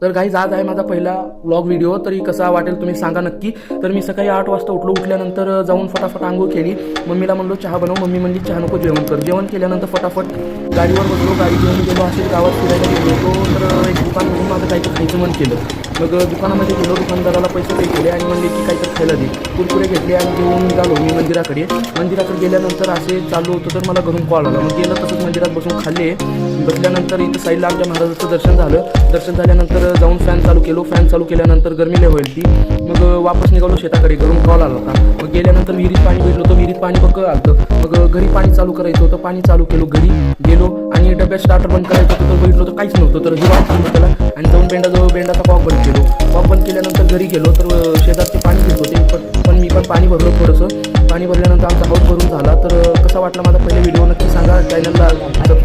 तर गाईज आज आहे माझा पहिला व्लॉग व्हिडिओ, तरी कसा वाटेल तुम्ही सांगा नक्की। तर मी सकाळी 8 वाजता उठल्यानंतर जाऊन फटाफट आंघोळ केली। मम्मीला म्हणलो चहा बनव, मम्मी म्हणली चहा नको जेवण कर। जेवण केल्यानंतर फटाफट गाडीवर बसलो, गाडी घेऊन गेलो असेच गावात फिरायला गेलो होतो। तर एक दुकान म्हणून माझं काहीतरी खायचं मन केलं। मग दुकानामध्ये गेलो, दुकानदाराला पैसे पे केले आणि म्हणले की काहीतरी खायला दे। कुरकुरे घेतले आणि घेऊन निघालो मी मंदिराकडे गेल्यानंतर असे चालू होतं तर मला घरून कॉल आला। मग गेलं तसंच मंदिरात बसून खाल्ले। बसल्यानंतर इथं साईडला आमच्या महाराजाचं दर्शन झालं। दर्शन झाल्यानंतर जाऊन फॅन चालू केलो। फॅन चालू केल्यानंतर गरमी लय होईल ती। मग वापस निघालो शेताकडे, घरून कॉल आला होता। मग गेल्यानंतर विहिरीत पाणी भेटलो होतं, विहिरीत पाणी बघ आलं। मग घरी पाणी चालू करायचं होतं, पाणी चालू केलो। घरी गेलो आणि डब्यात स्टार्टर बंद करायचं होतं तर बघितलं तर काहीच नव्हतं। तर हिवा थांबलो त्याला आणि जाऊन बेंडाचा कॉक बंद केलो। कॉक बंद केल्यानंतर घरी गेलो तर शेजारचे पाणी घेत होते, पण मी पण पाणी भरलो थोडंसं। पाणी भरल्यानंतर आमचा हाऊस भरून झाला। तर कसा वाटला माझा पहिला व्हिडिओ नक्की सांगा। चॅनलला सबस्क्राईब